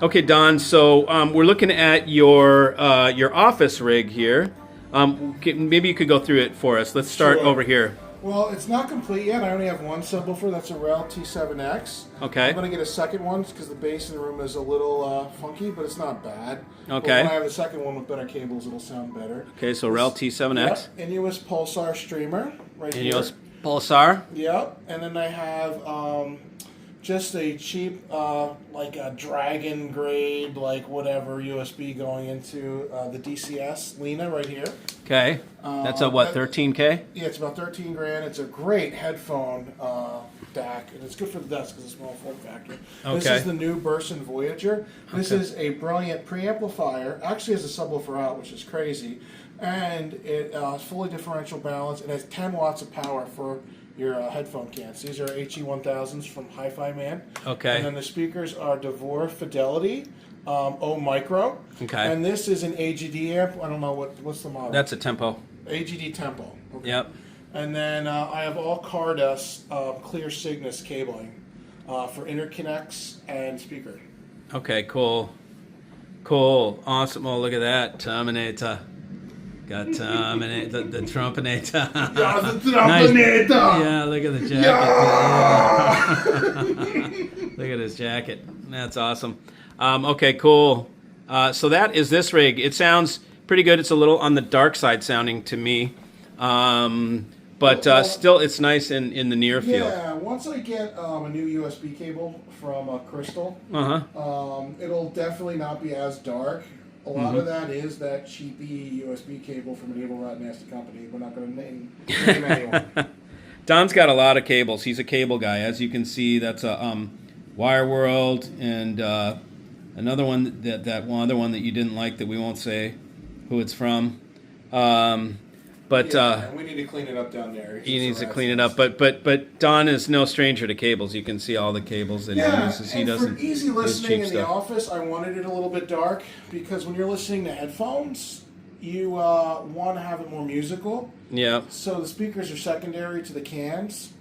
Okay, Don. So we're looking at your office rig here. Maybe you could go through it for us. Let's start over here. Well, it's not complete yet. I only have one subwoofer. That's a Rel T7X. Okay. I'm going to get a second one because the bass in the room is a little funky, but it's not bad. Okay. But when I have the second one with better cables, it'll sound better. Okay, so Rel T7X. Yep. Inuus Pulsar streamer right here. Inuus Pulsar. Yep. And then I have just a cheap, like a Dragon grade, like whatever USB going into the DCS Lena right here. Okay. That's a what, 13K? Yeah, it's about 13 grand. It's a great headphone DAC, and it's good for the desk because it's small form factor. Okay. This is the new Burson Voyager. This is a brilliant preamplifier. Actually has a subwoofer out, which is crazy. And it has fully differential balance. It has 10 watts of power for your headphone cans. These are HE1000s from HiFi Man. Okay. And then the speakers are DeVore Fidelity O Micro. Okay. And this is an AGD amp. I don't know what's the model. That's a Tempo. AGD Tempo. Okay. Yep. And then I have all Cardus clear Cygnus cabling for interconnects and speaker. Okay, cool. Cool. Awesome. Oh, look at that. Terminator. Got Terminator, the Trumpinator. Yeah, the Trumpinator! Nice. Yeah, look at the jacket. Yeah. Look at his jacket. That's awesome. Okay, cool. So that is this rig. It sounds pretty good. It's a little on the dark side sounding to me. But still, it's nice in the near field. Yeah, once I get a new USB cable from Crystal, it'll definitely not be as dark. A lot of that is that cheapy USB cable from an evil, rat, nasty company. We're not going to name anyone. Don's got a lot of cables. He's a cable guy. As you can see, that's a Wire World, and another one other one that you didn't like that we won't say who it's from. But yeah, we need to clean it up down there. He needs to clean it up. But Don is no stranger to cables. You can see all the cables that he uses. He doesn't. For easy listening in the stuff. office, I wanted it a little bit dark because when you're listening to headphones, you want to have it more musical. Yeah. So the speakers are secondary to the cans,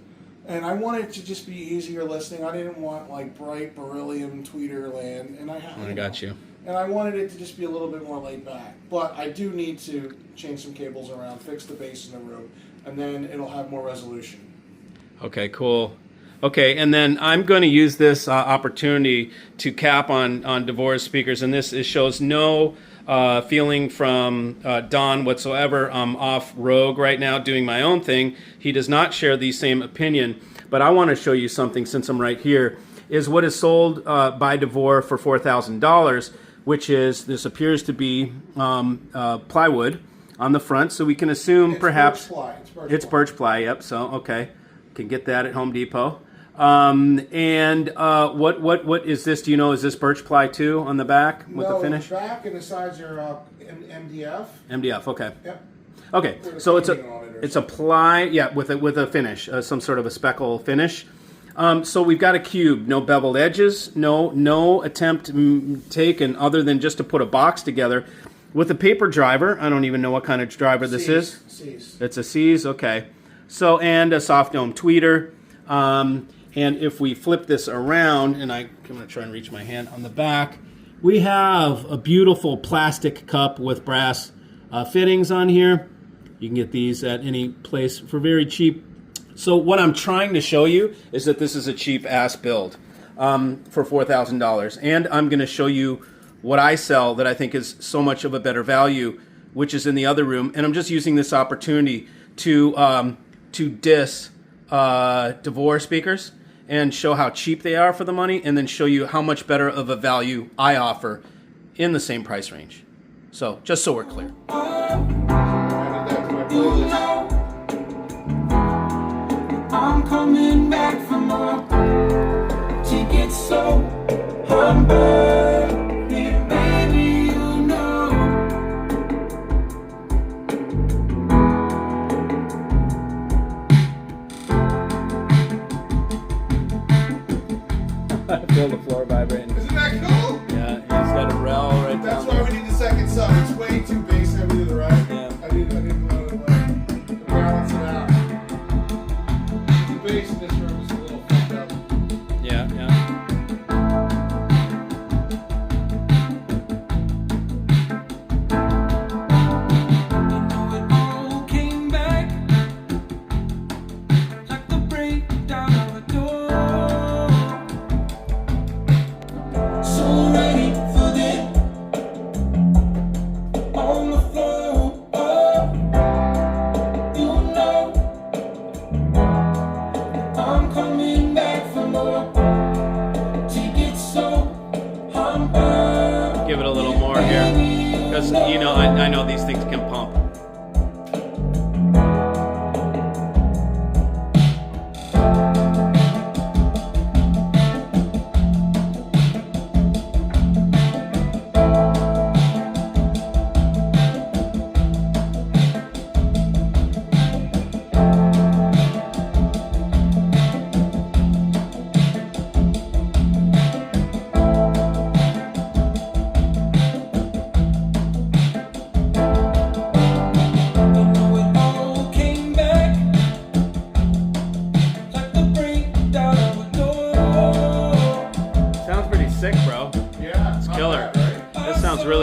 and I want it to just be easier listening. I didn't want like bright beryllium tweeterland, and I got you. And I wanted it to just be a little bit more laid back. But I do need to change some cables around, fix the bass in the room, and then it'll have more resolution. Okay, cool. Okay, and then I'm going to use this opportunity to cap on DeVore's speakers, and this shows no feeling from Don whatsoever. I'm off rogue right now doing my own thing. He does not share the same opinion, but I want to show you something since I'm right here, is what is sold by DeVore for $4,000, which is, this appears to be plywood on the front, so we can assume it's perhaps birch ply. It's birch ply. Yep. So okay, can get that at Home Depot. And what is this? Do you know? Is this birch ply too on the back with the finish? No, the back and the sides are MDF. MDF. Okay. Yep. Okay. So it's a ply. Yeah, with a finish, some sort of a speckle finish. So we've got a cube, no beveled edges, no attempt taken other than just to put a box together with a paper driver. I don't even know what kind of driver this is. C's. It's a C's, okay. So, and a soft dome tweeter. And if we flip this around, and I'm going to try and reach my hand on the back, we have a beautiful plastic cup with brass fittings on here. You can get these at any place for very cheap. So what I'm trying to show you is that this is a cheap-ass build for $4,000. And I'm going to show you what I sell that I think is so much of a better value, which is in the other room. And I'm just using this opportunity to diss DeVore speakers and show how cheap they are for the money, and then show you how much better of a value I offer in the same price range. So, just so we're clear. I'm coming back for more tickets, so humble, baby, you know. I feel the floor vibrating. Isn't that cool? Yeah, he's got a Rel right there. That's why we need the second sub. It's way too bass heavy to the right. Yeah. I need to balance it out. The bass in this room is a little fucked up. Yeah.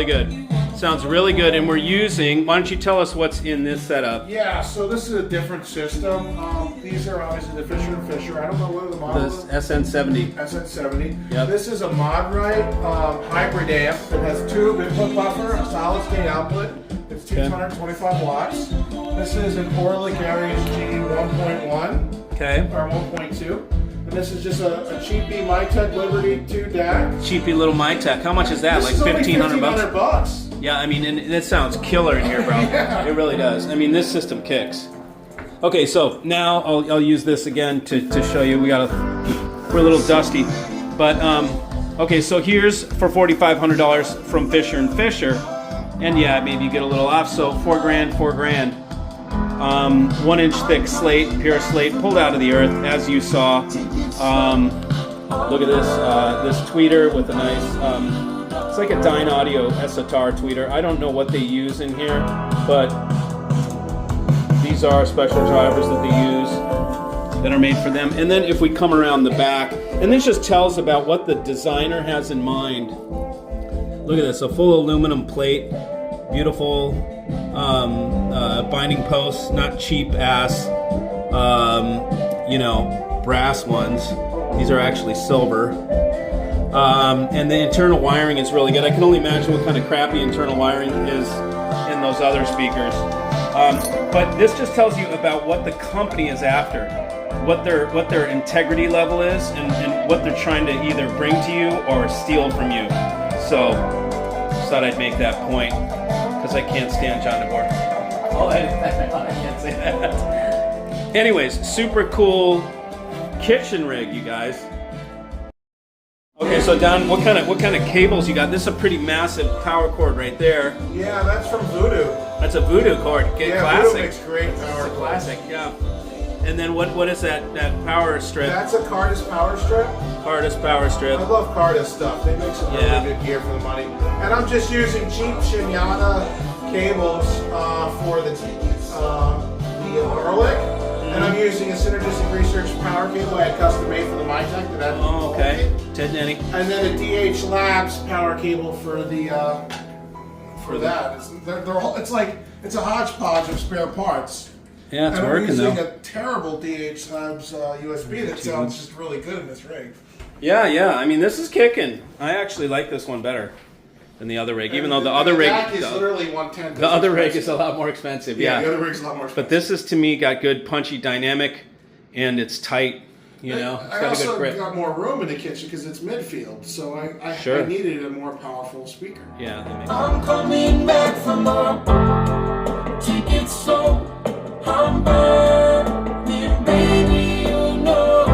really good. Sounds really good. And we're using, why don't you tell us what's in this setup? Yeah, so this is a different system. These are obviously the Fisher & Fisher. I don't know what the model is. SN70. SN70. Yep. This is a Mod-Right hybrid amp that has a tube input buffer, a solid state output. It's 225 watts. This is an Orlick Aries G 1.1 or 1.2. And this is just a cheapy Mytek Liberty 2 DAC. Cheapy little Mytek. How much is that? This Like is $1,500 bucks. Yeah, I mean, and it sounds killer in here, bro. Yeah. It really does. I mean, this system kicks. Okay, so now I'll use this again to show you. We're a little dusty, but okay. So here's for $4,500 from Fisher & Fisher, and yeah, maybe you get a little off. So $4,000, $4,000. 1 inch thick slate, pure slate, pulled out of the earth, as you saw. Look at this tweeter with a nice. It's like a Dyne Audio SATAR tweeter. I don't know what they use in here, but these are special drivers that they use that are made for them. And then if we come around the back, and this just tells about what the designer has in mind. Look at this, a full aluminum plate, beautiful binding posts, not cheap ass, brass ones. These are actually silver. And the internal wiring is really good. I can only imagine what kind of crappy internal wiring is in those other speakers. But this just tells you about what the company is after, what their integrity level is, and what they're trying to either bring to you or steal from you. So, just thought I'd make that point, because I can't stand John DeBoer. Oh, I can't say that. Anyways, super cool kitchen rig, you guys. Okay, so Don, what kind of cables you got? This is a pretty massive power cord right there. Yeah, that's from Voodoo. That's a Voodoo cord. Classic. Voodoo makes great power cords. Classic, yeah. And then what is that power strip? That's a Cardis power strip. Cardis power strip. I love Cardis stuff. They make some really good gear for the money. And I'm just using cheap Shinyana cables for the Orlick. And I'm using a Synergistic Research power cable I had custom made for the Mytek. Oh, okay. Ted Nenny. And then a DH Labs power cable for the for that. It's a hodgepodge of spare parts. Yeah, it's working though. I'm using a terrible DH Labs USB that sounds just really good in this rig. Yeah. I mean, this is kicking. I actually like this one better than the other rig, even though the other rig is literally 1/10. The other rig is a lot more expensive. Yeah, the other rig's a lot more expensive. But this is, to me, got good punchy dynamic, and it's tight. It's got a good grip. I also got more room in the kitchen because it's midfield, so I needed a more powerful speaker. Yeah, that makes sense. I'm coming back for more. Take it slow. I'm burning, baby, you know.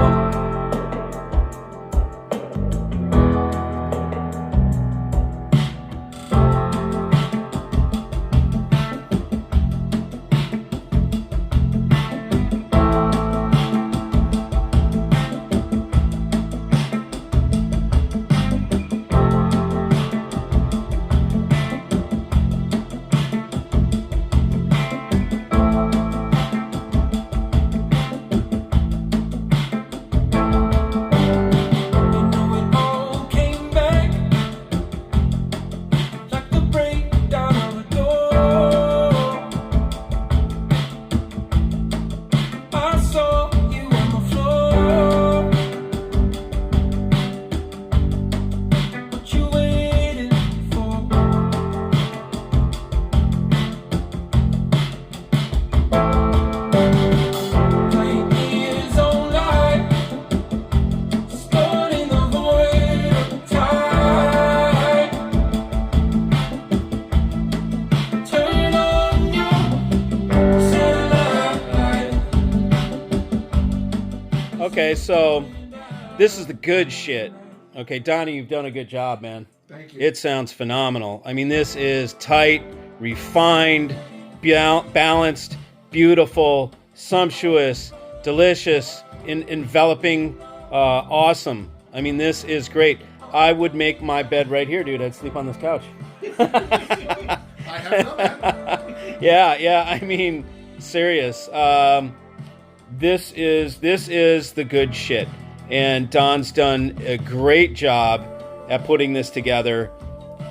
Okay, so this is the good shit. Okay, Donnie, you've done a good job, man. Thank you. It sounds phenomenal. I mean, this is tight, refined, balanced, beautiful, sumptuous, delicious, enveloping, awesome. I mean, this is great. I would make my bed right here, dude. I'd sleep on this couch. I have done that. Yeah. I mean, serious. This is the good shit, and Don's done a great job at putting this together.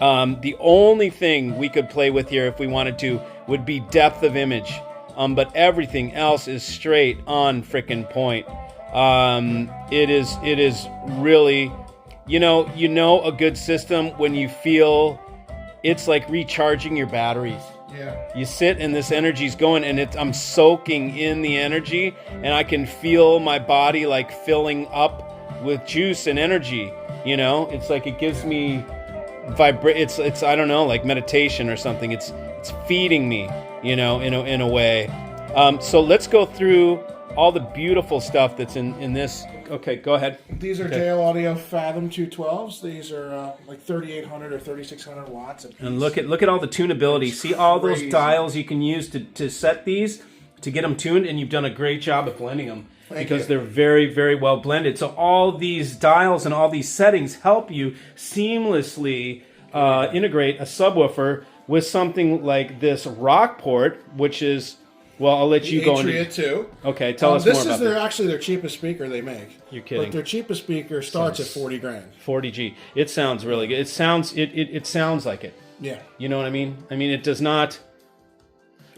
The only thing we could play with here if we wanted to would be depth of image. But everything else is straight on frickin' point. It is really, you know a good system when you feel it's like recharging your batteries. Yeah. You sit and this energy's going, and I'm soaking in the energy, and I can feel my body like filling up with juice and energy. It's like it gives me it's I don't know, like meditation or something. It's feeding me, in a way. So let's go through all the beautiful stuff that's in this. Okay, go ahead. These are JL Audio Fathom 212s. These are like 3,800 or 3,600 watts a piece. And look at all the tunability. See all those dials you can use to set these, to get them tuned, and you've done a great job of blending them. Because they're very, very well blended. So all these dials and all these settings help you seamlessly integrate a subwoofer with something like this Rockport, which is, well, I'll let you go into. Atria 2. Okay, tell us more about this. This is actually their cheapest speaker they make. You're kidding. But their cheapest speaker starts at 40 grand. 40G. It sounds really good. It sounds like it. Yeah. You know what I mean? I mean, it does not.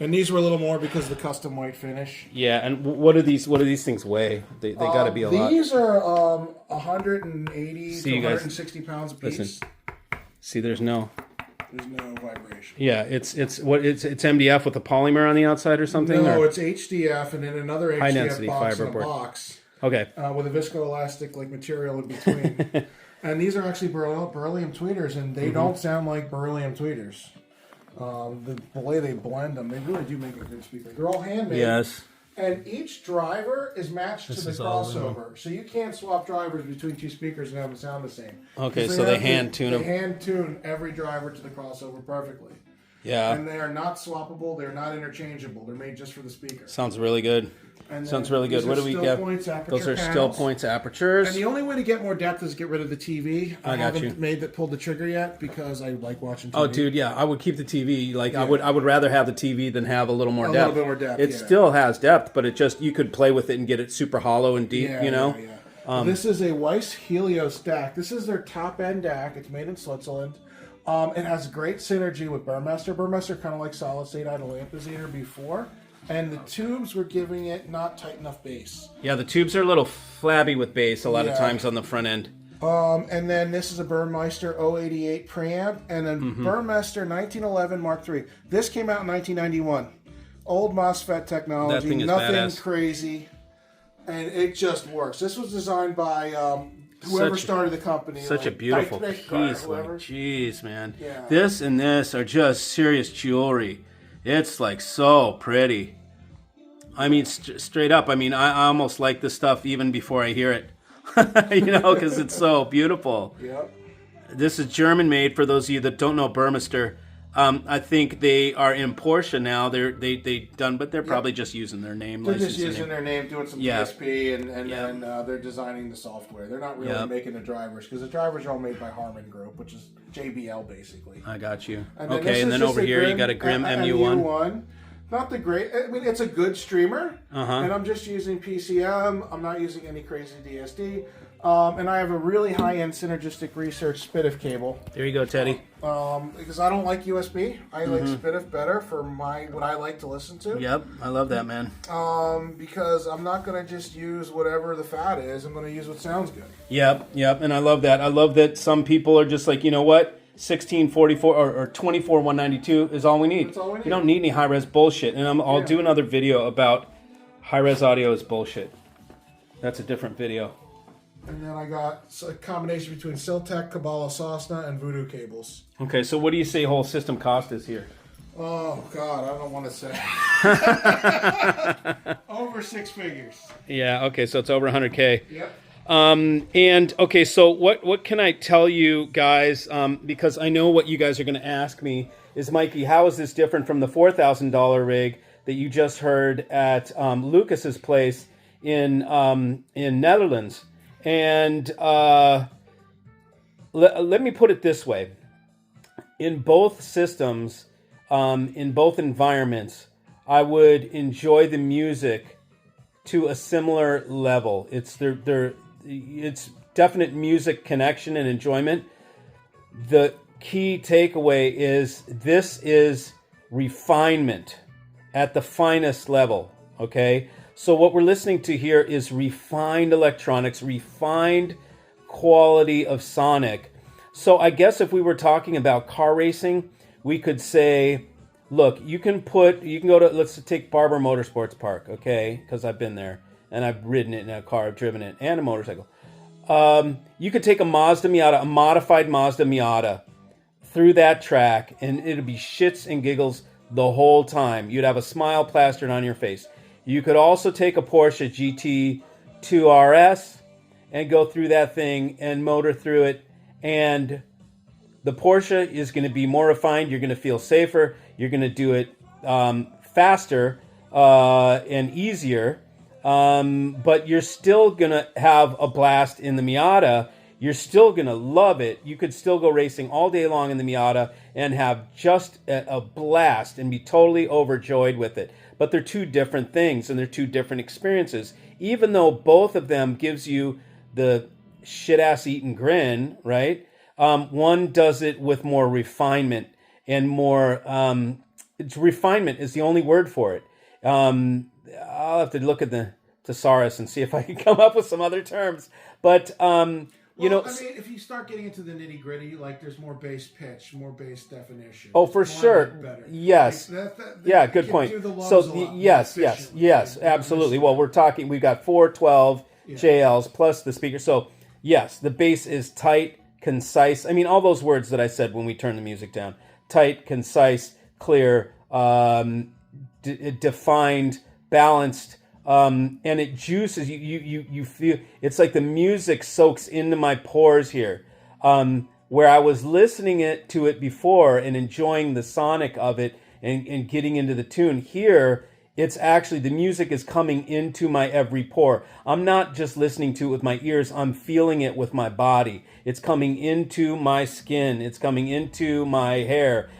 And these were a little more because of the custom white finish. Yeah, and what do these things weigh? They got to be a lot. These are 180 to 160 pounds a piece. Listen. See, there's no vibration. Yeah, it's MDF with a polymer on the outside or something. No, it's HDF and then another HDF high density box in a fiberboard box. Okay. With a viscoelastic material in between. And these are actually beryllium tweeters, and they don't sound like beryllium tweeters. The way they blend them, they really do make a good speaker. They're all handmade. Yes. And each driver is matched to the crossover. So you can't swap drivers between two speakers and have them sound the same. Okay, so they hand tune them. They hand tune every driver to the crossover perfectly. Yeah. And they are not swappable. They're not interchangeable. They're made just for the speaker. Sounds really good. Sounds really good. What do we get? Those are still points apertures. And the only way to get more depth is get rid of the TV. I haven't pulled the trigger yet because I like watching TV. Oh, dude, yeah, I would keep the TV. Like I would rather have the TV than have a little more depth. A little bit more depth. It still has depth, but you could play with it and get it super hollow and deep. Yeah. This is a Weiss Helios DAC. This is their top end DAC. It's made in Switzerland. It has great synergy with Burmester. Burmester kind of like solid state out of Lampezer before. And the tubes were giving it not tight enough bass. Yeah, the tubes are a little flabby with bass a lot of times on the front end. And then this is a Burmeister 088 preamp, and then Burmester 1911 Mark III. This came out in 1991. Old MOSFET technology, that thing is nothing badass. Crazy, and it just works. This was designed by whoever started the company. Such a beautiful piece. Jeez, man. Yeah. This and this are just serious jewelry. It's like so pretty. I mean, straight up. I mean, I almost like this stuff even before I hear it. Because it's so beautiful. Yep. This is German made. For those of you that don't know Burmester, I think they are in Porsche now. They done, but they're probably just using their name. They're just using their name, doing some DSP, and then they're designing the software. They're not really making the drivers because the drivers are all made by Harman Group, which is JBL basically. I got you. And and then over here you got a Grimm MU1. Not the great. I mean, it's a good streamer, and I'm just using PCM. I'm not using any crazy DSD. And I have a really high-end Synergistic Research SPDIF cable. There you go, Teddy. Because I don't like USB. I like SPDIF better for what I like to listen to. Yep, I love that, man. Because I'm not going to just use whatever the fat is. I'm going to use what sounds good. Yep, and I love that. I love that some people are just like, you know what? 1644 or 24 192 is all we need. That's all we need. You don't need any high-res bullshit. And I'll do another video about high-res audio is bullshit. That's a different video. And then I got a combination between Siltec, Kabbalah Sosna, and Voodoo cables. Okay, so what do you say whole system cost is here? Oh, God, I don't want to say. Over 6 figures. Yeah, okay, so it's over 100K. Yep. And, okay, so what can I tell you guys, because I know what you guys are going to ask me, is, Mikey, how is this different from the $4,000 rig that you just heard at Lucas's place in Netherlands? And let me put it this way. In both systems, in both environments, I would enjoy the music to a similar level. It's it's definite music connection and enjoyment. The key takeaway is this is refinement at the finest level, okay? So what we're listening to here is refined electronics, refined quality of sonic. So I guess if we were talking about car racing, we could say, look, you can go to, let's take Barber Motorsports Park, okay? Because I've been there and I've ridden it in a car, I've driven it, and a motorcycle. You could take a Mazda Miata, a modified Mazda Miata, through that track, and it'd be shits and giggles the whole time. You'd have a smile plastered on your face. You could also take a Porsche GT2 RS and go through that thing and motor through it, and the Porsche is going to be more refined. You're going to feel safer. You're going to do it faster and easier, but you're still going to have a blast in the Miata. You're still going to love it. You could still go racing all day long in the Miata and have just a blast and be totally overjoyed with it. But they're two different things, and they're two different experiences. Even though both of them gives you the shit-ass eating grin, right? One does it with more refinement and more... refinement is the only word for it. I'll have to look at the thesaurus and see if I can come up with some other terms. But... you know, I mean, if you start getting into the nitty gritty, like there's more bass pitch, more bass definition. Oh, for sure. Yes. Like yeah, good point. So yes, absolutely. Well, we've got 412 JLs plus the speaker. So yes, the bass is tight, concise. I mean, all those words that I said when we turned the music down: tight, concise, clear, defined, balanced. And it juices, you feel, it's like the music soaks into my pores here. Where I was listening to it before and enjoying the sonic of it and getting into the tune, here, it's actually, the music is coming into my every pore. I'm not just listening to it with my ears, I'm feeling it with my body. It's coming into my skin, it's coming into my hair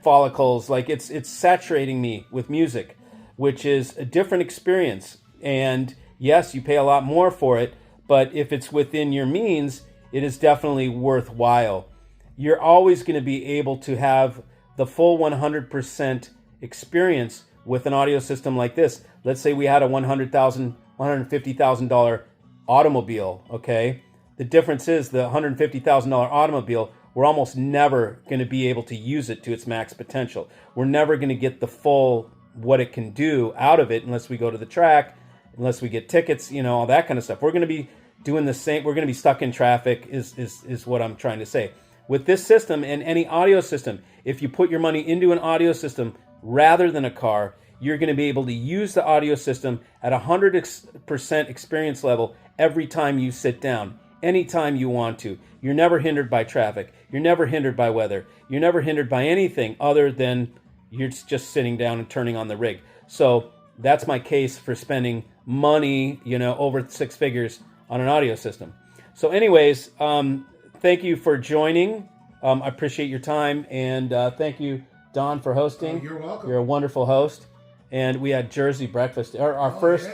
follicles, like it's saturating me with music, which is a different experience. And yes, you pay a lot more for it, but if it's within your means, it is definitely worthwhile. You're always going to be able to have the full 100% experience with an audio system like this. Let's say we had a $100,000, $150,000 automobile, okay? The difference is the $150,000 automobile, we're almost never going to be able to use it to its max potential. We're never going to get the full what it can do out of it unless we go to the track, unless we get tickets, all that kind of stuff. We're going to be doing the same. We're going to be stuck in traffic is what I'm trying to say. With this system and any audio system, if you put your money into an audio system rather than a car, you're going to be able to use the audio system at 100% experience level every time you sit down, anytime you want to. You're never hindered by traffic. You're never hindered by weather. You're never hindered by anything other than you're just sitting down and turning on the rig. So that's my case for spending money, over 6 figures on an audio system. So anyways, thank you for joining. I appreciate your time. And thank you, Don, for hosting. Oh, you're welcome. You're a wonderful host. And we had Jersey breakfast. Our first.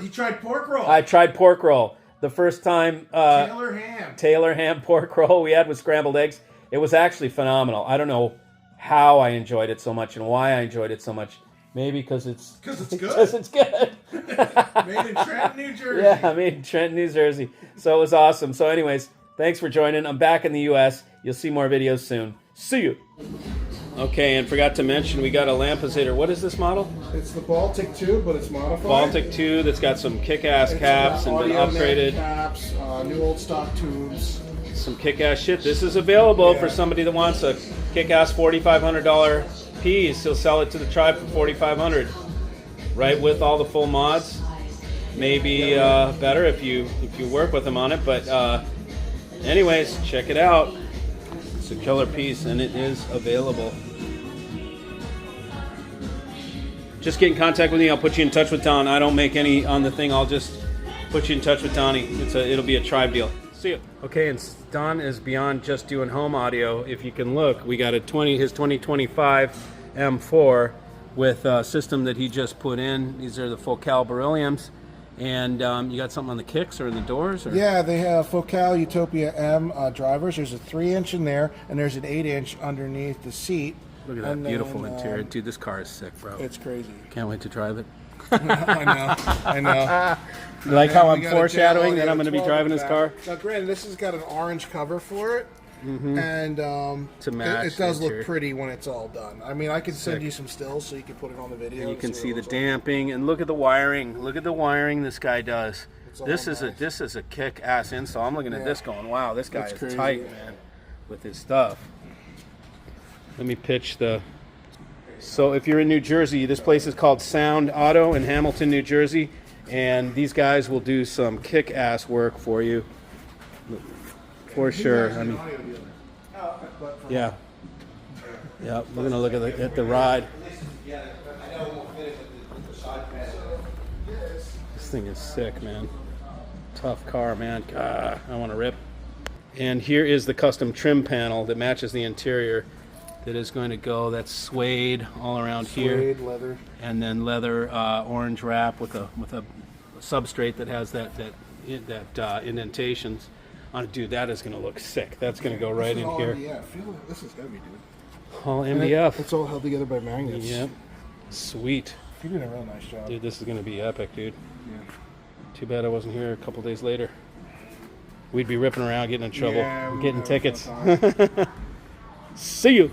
He tried pork roll. I tried pork roll. The first time. Taylor ham pork roll we had with scrambled eggs. It was actually phenomenal. I don't know how I enjoyed it so much and why I enjoyed it so much. Maybe because it's good. Because it's good. Made in Trenton, New Jersey. Yeah, made in Trenton, New Jersey. So it was awesome. So anyways, thanks for joining. I'm back in the U.S. You'll see more videos soon. See you. Okay, and forgot to mention, we got a Lampositor. What is this model? It's the Baltic 2, but it's modified. Baltic 2 that's got some kick-ass caps and been upgraded. Caps, new old stock tubes. Some kick-ass shit. This is available for somebody that wants a kick-ass $4,500 piece. He'll sell it to the tribe for $4,500, right, with all the full mods. Maybe better if you work with him on it. But anyways, check it out. It's a killer piece, and it is available. Just get in contact with me. I'll put you in touch with Don. I don't make any on the thing. I'll just put you in touch with Donnie. It'll be a tribe deal. See you. Okay, and Don is beyond just doing home audio. If you can look, we got his 2025 M4 with a system that he just put in. These are the full caliber Williams, And you got something on the kicks or in the doors? Or? Yeah, they have Focal Utopia M drivers. There's a 3-inch in there, and there's an 8-inch underneath the seat. Look at that beautiful interior. Dude, this car is sick, bro. It's crazy. Can't wait to drive it. I know. Like how I'm foreshadowing that I'm going to be driving this car? Now, granted, this has got an orange cover for it. And to match it does look pretty when it's all done. I mean, I could send you some stills so you can put it on the video. And you can see the damping, and look at the wiring. Look at the wiring this guy does. This is a kick-ass install. I'm looking at this going, wow, this guy is tight, man, with his stuff. Let me pitch the... So if you're in New Jersey, this place is called Sound Auto in Hamilton, New Jersey, and these guys will do some kick-ass work for you. For sure. I mean, yeah. Yeah, we're going to look at the ride. This thing is sick, man. Tough car, man. God, I want to rip. And here is the custom trim panel that matches the interior that is going to go. That's suede all around here. Suede, leather. And then leather orange wrap with a substrate that has that indentations. Dude, that is going to look sick. That's going to go right in here. Yeah, this is heavy, dude. All MDF. It's all held together by magnets. Yep. Sweet. You're doing a real nice job. Dude, this is going to be epic, dude. Yeah. Too bad I wasn't here a couple days later. We'd be ripping around, getting in trouble, Yeah, getting tickets. See you.